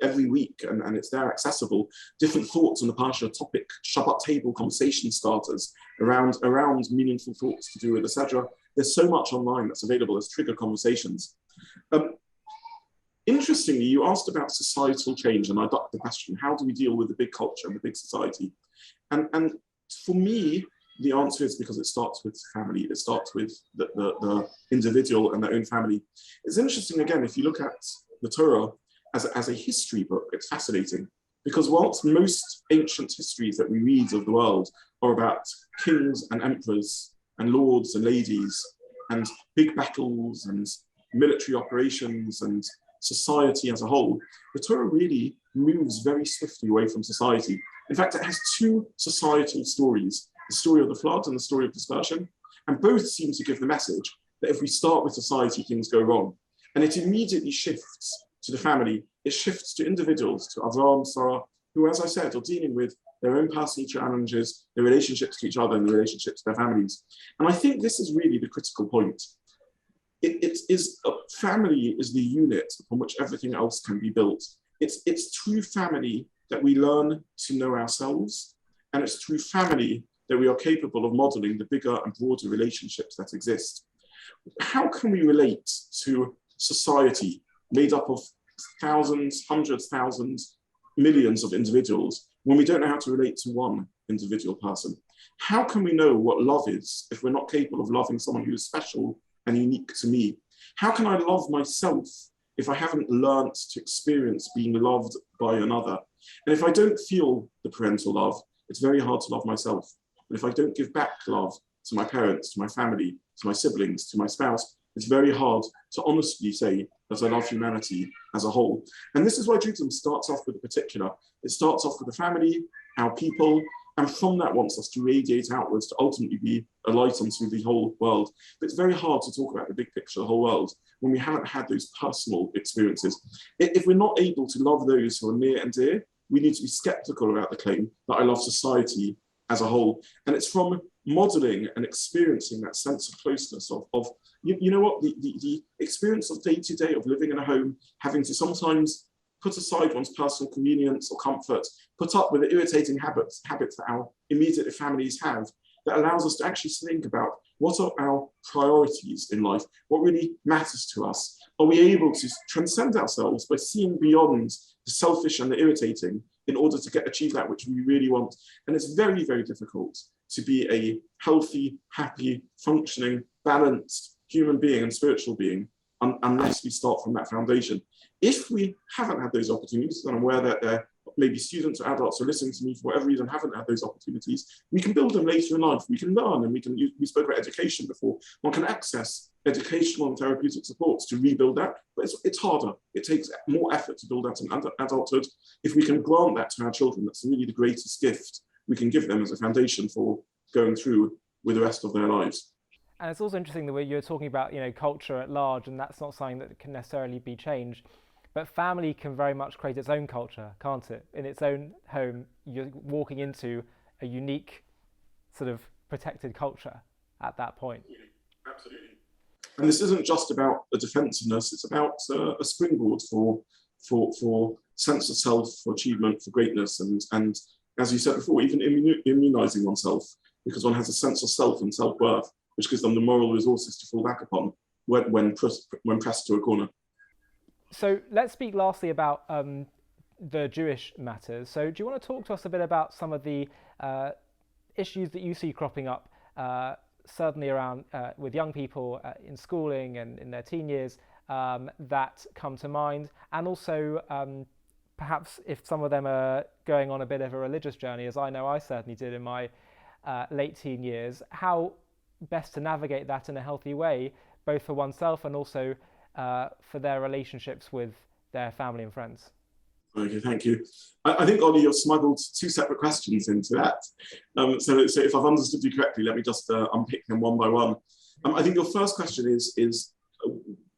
every week, and it's there accessible, different thoughts on the Parsha topic, Shabbat table conversation starters around meaningful thoughts to do with the Sedra. There's so much online that's available as trigger conversations. Interestingly, you asked about societal change, and I ducked the question, how do we deal with the big culture and the big society? And for me, the answer is because it starts with family. It starts with the individual and their own family. It's interesting, again, if you look at the Torah as a history book, it's fascinating. Because whilst most ancient histories that we read of the world are about kings and emperors and lords and ladies and big battles and military operations and society as a whole, the Torah really moves very swiftly away from society. In fact, it has two societal stories, the story of the flood and the story of dispersion, and both seem to give the message that if we start with society, things go wrong. And it immediately shifts to the family. It shifts to individuals, to Avram, Sarah, who, as I said, are dealing with their own personal challenges, their relationships to each other, and their relationships to their families. And I think this is really the critical point. Family is the unit upon which everything else can be built. It's through family that we learn to know ourselves, and it's through family that we are capable of modeling the bigger and broader relationships that exist. How can we relate to society made up of thousands, hundreds, thousands, millions of individuals when we don't know how to relate to one individual person? How can we know what love is if we're not capable of loving someone who is special and unique to me? How can I love myself if I haven't learnt to experience being loved by another? And if I don't feel the parental love, it's very hard to love myself. And if I don't give back love to my parents, to my family, to my siblings, to my spouse, it's very hard to honestly say that I love humanity as a whole. And this is why Judaism starts off with the particular. It starts off with the family, our people, and from that wants us to radiate outwards to ultimately be a light onto the whole world. But it's very hard to talk about the big picture, the whole world, when we haven't had those personal experiences. If we're not able to love those who are near and dear, we need to be skeptical about the claim that I love society as a whole. And it's from modeling and experiencing that sense of closeness of you know what, the experience of day-to-day of living in a home, having to sometimes put aside one's personal convenience or comfort, put up with the irritating habits that our immediate families have, that allows us to actually think about what are our priorities in life, what really matters to us. Are we able to transcend ourselves by seeing beyond the selfish and the irritating in order to achieve that which we really want? And it's very, very difficult to be a healthy, happy, functioning, balanced human being and spiritual being unless we start from that foundation. If we haven't had those opportunities, and I'm aware that there may be students or adults who are listening to me for whatever reason haven't had those opportunities, we can build them later in life. We can learn, and we spoke about education before. One can access educational and therapeutic supports to rebuild that, but it's harder. It takes more effort to build that in adulthood. If we can grant that to our children, that's really the greatest gift we can give them as a foundation for going through with the rest of their lives. And it's also interesting the way you're talking about, culture at large, and that's not something that can necessarily be changed. But family can very much create its own culture, can't it? In its own home, you're walking into a unique sort of protected culture at that point. Absolutely. And this isn't just about a defensiveness, it's about a springboard for sense of self, for achievement, for greatness. And as you said before, even immunizing oneself, because one has a sense of self and self-worth, which gives them the moral resources to fall back upon when pressed to a corner. So let's speak lastly about the Jewish matters. So do you want to talk to us a bit about some of the issues that you see cropping up, certainly around with young people in schooling and in their teen years that come to mind, and also perhaps if some of them are going on a bit of a religious journey, as I know I certainly did in my late teen years, how best to navigate that in a healthy way, both for oneself and also for their relationships with their family and friends. Okay, thank you. I think, Ollie, you've smuggled two separate questions into that. So if I've understood you correctly, let me just unpick them one by one. I think your first question is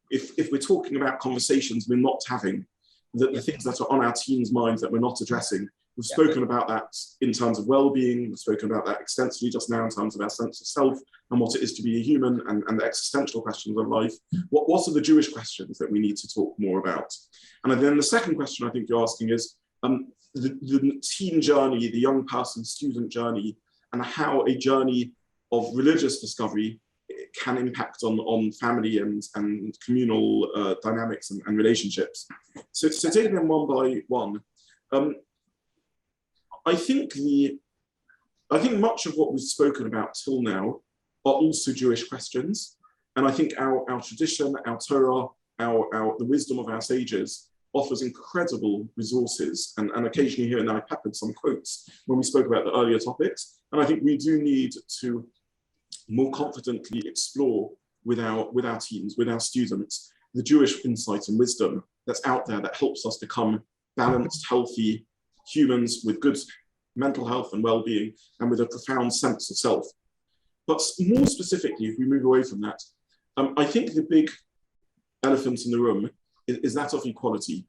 if we're talking about conversations we're not having, the things that are on our teens' minds that we're not addressing. We've spoken about that in terms of well-being. We've spoken about that extensively just now in terms of our sense of self and what it is to be a human and the existential questions of life. What are the Jewish questions that we need to talk more about? And then the second question I think you're asking is the teen journey, the young person student journey, and how a journey of religious discovery can impact on family and communal dynamics and relationships. So taking them one by one, I think much of what we've spoken about till now are also Jewish questions. And I think our tradition, our Torah, the wisdom of our sages offers incredible resources. And occasionally here and now I peppered some quotes when we spoke about the earlier topics. And I think we do need to more confidently explore with our teens, with our students, the Jewish insight and wisdom that's out there that helps us become balanced, healthy humans with good mental health and well-being and with a profound sense of self. But more specifically, if we move away from that, I think the big elephant in the room is that of equality.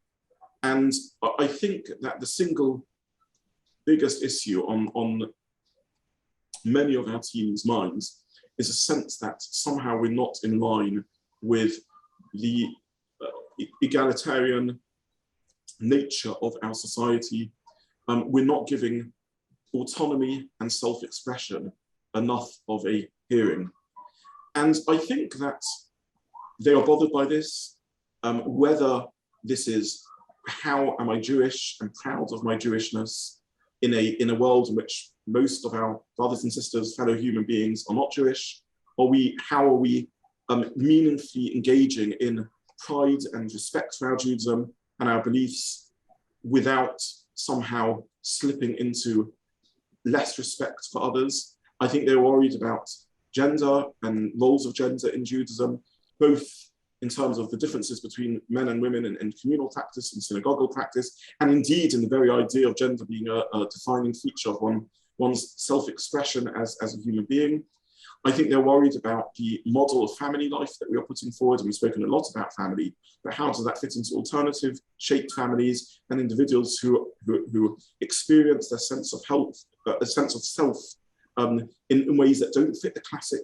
And I think that the single biggest issue on many of our teens' minds is a sense that somehow we're not in line with the egalitarian nature of our society. We're not giving autonomy and self-expression enough of a hearing. And I think that they are bothered by this, whether this is how am I Jewish and proud of my Jewishness in a world in which most of our brothers and sisters, fellow human beings, are not Jewish, or how are we meaningfully engaging in pride and respect for our Judaism and our beliefs without somehow slipping into less respect for others. I think they're worried about gender and roles of gender in Judaism, both in terms of the differences between men and women in communal practice and synagogal practice, and indeed in the very idea of gender being a defining feature of one's self-expression as a human being. I think they're worried about the model of family life that we are putting forward, and we've spoken a lot about family, but how does that fit into alternative shaped families and individuals who experience their sense of health, a sense of self in ways that don't fit the classic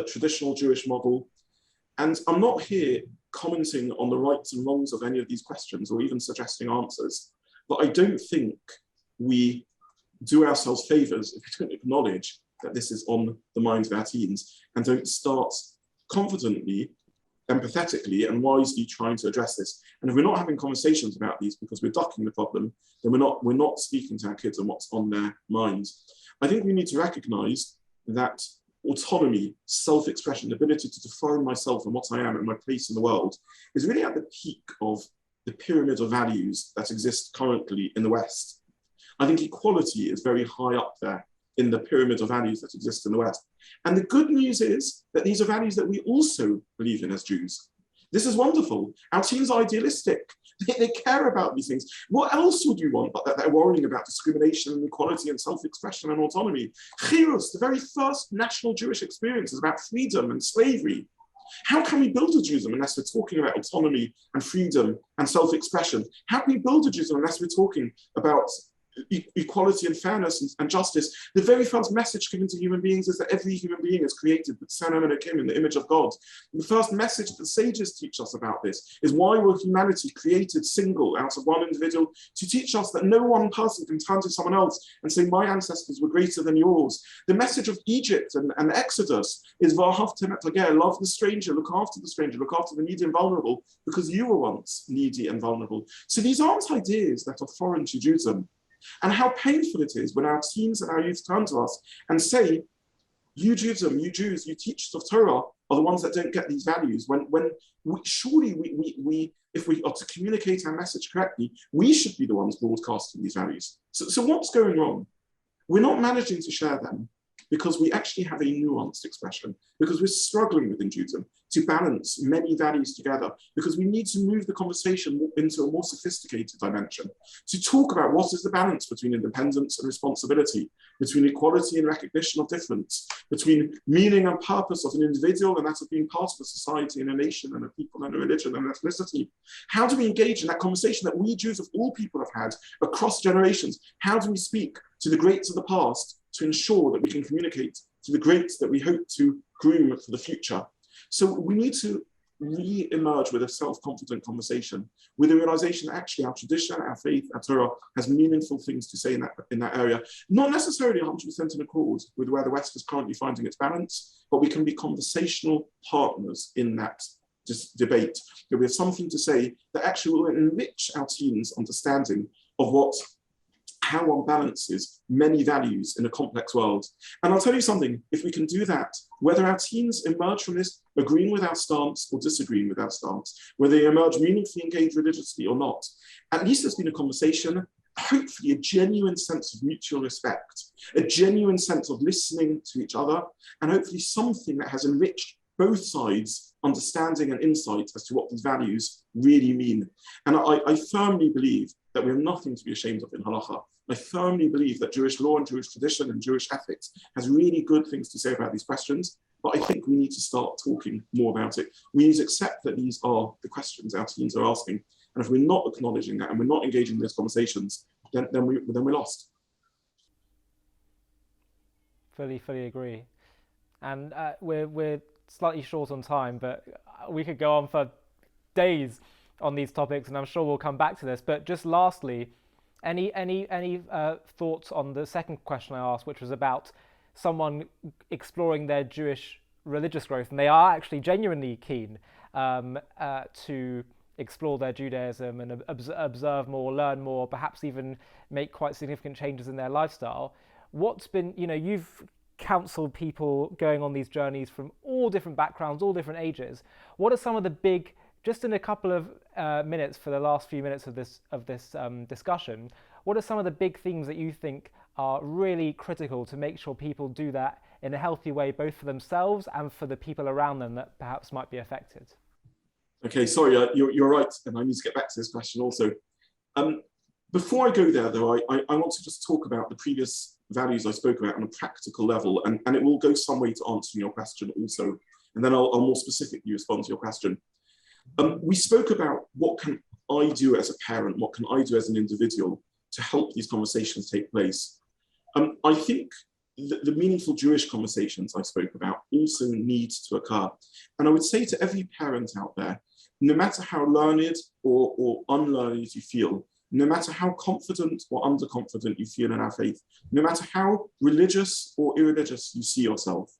traditional Jewish model. And I'm not here commenting on the rights and wrongs of any of these questions or even suggesting answers, but I don't think we do ourselves favors if we don't acknowledge that this is on the minds of our teens and don't start confidently, empathetically, and wisely trying to address this. And if we're not having conversations about these because we're ducking the problem, then we're not speaking to our kids and what's on their minds. I think we need to recognize that autonomy, self-expression, the ability to define myself and what I am and my place in the world is really at the peak of the pyramid of values that exist currently in the West. I think equality is very high up there in the pyramid of values that exist in the West. And the good news is that these are values that we also believe in as Jews. This is wonderful. Our teens are idealistic. They care about these things. What else would you want but that they're worrying about discrimination and equality and self-expression and autonomy? Chirus, the very first national Jewish experience, is about freedom and slavery. How can we build a Judaism unless we're talking about autonomy and freedom and self-expression? How can we build a Judaism unless we're talking about equality and fairness and justice? The very first message given to human beings is that every human being is created with Sanam and Akim in the image of God. And the first message the sages teach us about this is why were humanity created single out of one individual, to teach us that no one person can turn to someone else and say, my ancestors were greater than yours. The message of Egypt and Exodus is V'ahavtem et hageh, love the stranger, look after the needy and vulnerable, because you were once needy and vulnerable. So these aren't ideas that are foreign to Judaism. And how painful it is when our teens and our youth turn to us and say, you Judaism, you Jews, you teachers of Torah are the ones that don't get these values. When surely if we are to communicate our message correctly, we should be the ones broadcasting these values. So what's going wrong? We're not managing to share them because we actually have a nuanced expression, because we're struggling within Judaism to balance many values together, because we need to move the conversation into a more sophisticated dimension, to talk about what is the balance between independence and responsibility, between equality and recognition of difference, between meaning and purpose of an individual and that of being part of a society and a nation and a people and a religion and ethnicity. How do we engage in that conversation that we Jews of all people have had across generations? How do we speak to the greats of the past to ensure that we can communicate to the greats that we hope to groom for the future? So we need to re-emerge with a self-confident conversation, with the realization that actually our tradition, our faith, our Torah has meaningful things to say in that area, not necessarily 100% in accord with where the West is currently finding its balance, but we can be conversational partners in that debate. That we have something to say that actually will enrich our teens' understanding of how one balances many values in a complex world. And I'll tell you something, if we can do that, whether our teens emerge from this agreeing with our stance or disagreeing with our stance, whether they emerge meaningfully engaged religiously or not, at least there's been a conversation, hopefully a genuine sense of mutual respect, a genuine sense of listening to each other, and hopefully something that has enriched both sides' understanding and insight as to what these values really mean. And I firmly believe that we have nothing to be ashamed of in halacha. I firmly believe that Jewish law and Jewish tradition and Jewish ethics has really good things to say about these questions. but I think we need to start talking more about it. We need to accept that these are the questions our teens are asking. And if we're not acknowledging that and we're not engaging in those conversations, then we're lost. Fully agree. And we're slightly short on time, but we could go on for days on these topics, and I'm sure we'll come back to this. But just lastly, any thoughts on the second question I asked, which was about someone exploring their Jewish religious growth, and they are actually genuinely keen to explore their Judaism and observe more, learn more, perhaps even make quite significant changes in their lifestyle. What's been, you've counseled people going on these journeys from all different backgrounds, all different ages. What are some of the big, just in a couple of minutes for the last few minutes of this discussion, what are some of the big things that you think are really critical to make sure people do that in a healthy way, both for themselves and for the people around them that perhaps might be affected? Okay, sorry, you're right, and I need to get back to this question also. Before I go there, though, I want to just talk about the previous values I spoke about on a practical level, and it will go some way to answering your question also, and then I'll more specifically respond to your question. We spoke about what can I do as a parent, what can I do as an individual to help these conversations take place. I think the meaningful Jewish conversations I spoke about also need to occur. And I would say to every parent out there, no matter how learned or unlearned you feel, no matter how confident or underconfident you feel in our faith, no matter how religious or irreligious you see yourself,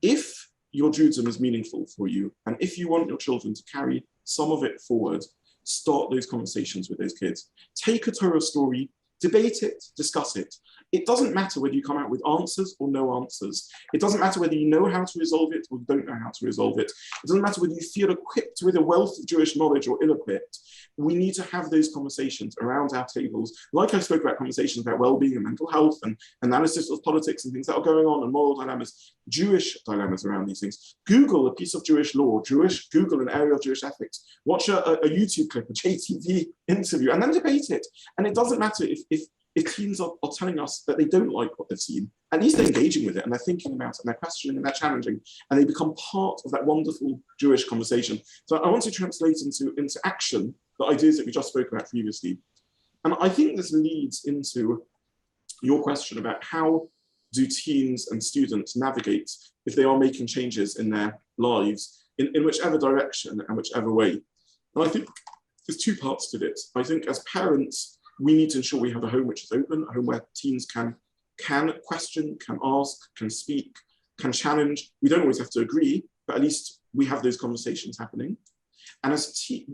if your Judaism is meaningful for you, and if you want your children to carry some of it forward, start those conversations with those kids. Take a Torah story, debate it, discuss it. It doesn't matter whether you come out with answers or no answers. It doesn't matter whether you know how to resolve it or don't know how to resolve it. It doesn't matter whether you feel equipped with a wealth of Jewish knowledge or ill-equipped. We need to have those conversations around our tables. Like I spoke about conversations about well-being and mental health and analysis of politics and things that are going on and moral dilemmas, Jewish dilemmas around these things. Google a piece of Jewish law, Google an area of Jewish ethics, watch a YouTube clip, a JTV interview, and then debate it. And it doesn't matter if teens are telling us that they don't like what they've seen, at least they're engaging with it and they're thinking about it and they're questioning and they're challenging and they become part of that wonderful Jewish conversation. So I want to translate into action the ideas that we just spoke about previously. And I think this leads into your question about how do teens and students navigate if they are making changes in their lives in whichever direction and whichever way. And I think there's two parts to this. I think as parents, we need to ensure we have a home which is open, a home where teens can question, can ask, can speak, can challenge. We don't always have to agree, but at least we have those conversations happening. And as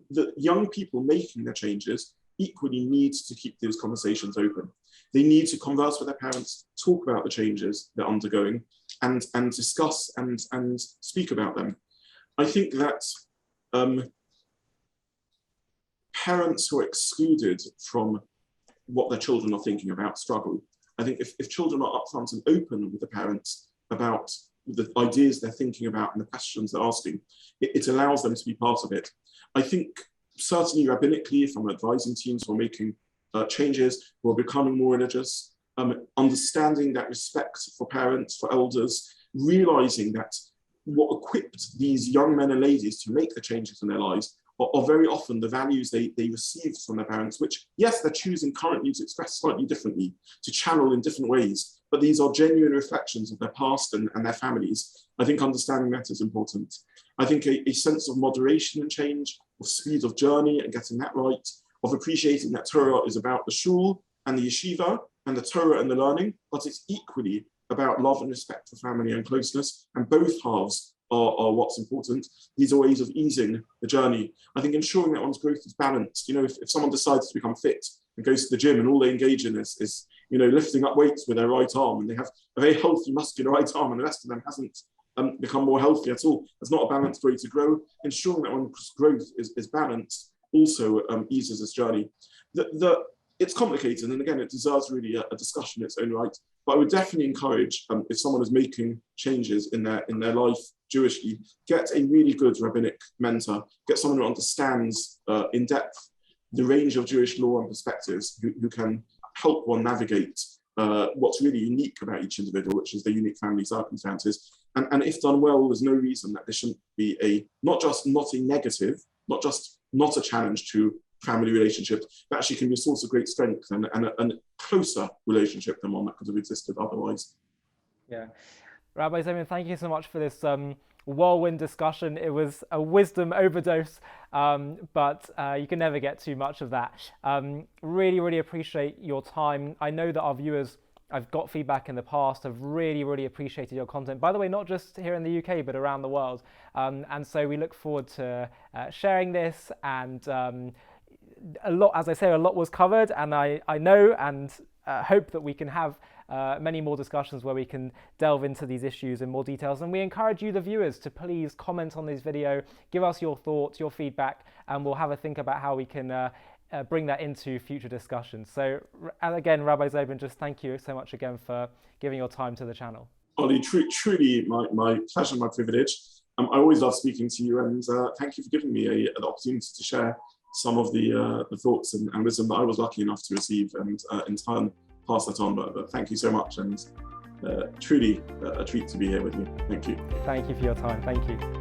the young people making their changes equally need to keep those conversations open. They need to converse with their parents, talk about the changes they're undergoing, and discuss and speak about them. I think that parents who are excluded from what their children are thinking about struggle. I think if children are upfront and open with the parents about the ideas they're thinking about and the questions they're asking, it allows them to be part of it. I think certainly rabbinically, if I'm advising teens who are making changes, who are becoming more religious, understanding that respect for parents, for elders, realizing that what equipped these young men and ladies to make the changes in their lives are very often the values they received from their parents, which, yes, they're choosing currently to express slightly differently, to channel in different ways, but these are genuine reflections of their past and their families. I think understanding that is important. I think a sense of moderation and change, of speed of journey and getting that right, of appreciating that Torah is about the shul and the yeshiva and the Torah and the learning, but it's equally about love and respect for family and closeness, and both halves are what's important. These are ways of easing the journey. I think ensuring that one's growth is balanced. If someone decides to become fit and goes to the gym and all they engage in is lifting up weights with their right arm, and they have a very healthy muscular right arm and the rest of them hasn't become more healthy at all, it's not a balanced way to grow. Ensuring that one's growth is balanced also eases this journey. It's complicated, and again, it deserves really a discussion in its own right. But I would definitely encourage, if someone is making changes in their life Jewishly, get a really good rabbinic mentor, get someone who understands in depth the range of Jewish law and perspectives, who can help one navigate what's really unique about each individual, which is their unique family circumstances. And if done well, there's no reason that there shouldn't be not a negative, not a challenge to family relationships, but actually can be a source of great strength and a closer relationship than one that could have existed otherwise. Yeah. Rabbi Zobin, thank you so much for this whirlwind discussion. It was a wisdom overdose, but you can never get too much of that. Really, really appreciate your time. I know that our viewers, I've got feedback in the past, have really, really appreciated your content. By the way, not just here in the UK, but around the world. And so we look forward to sharing this. And a lot, as I say, a lot was covered. And I know and hope that we can have many more discussions where we can delve into these issues in more details. And we encourage you, the viewers, to please comment on this video, give us your thoughts, your feedback, and we'll have a think about how we can bring that into future discussions. So, and again, Rabbi Zobin, just thank you so much again for giving your time to the channel. Ollie, truly my pleasure, my privilege. I always love speaking to you, and thank you for giving me an opportunity to share some of the thoughts and wisdom that I was lucky enough to receive, and in turn pass that on. But thank you so much, and truly a treat to be here with you. Thank you. Thank you for your time. Thank you.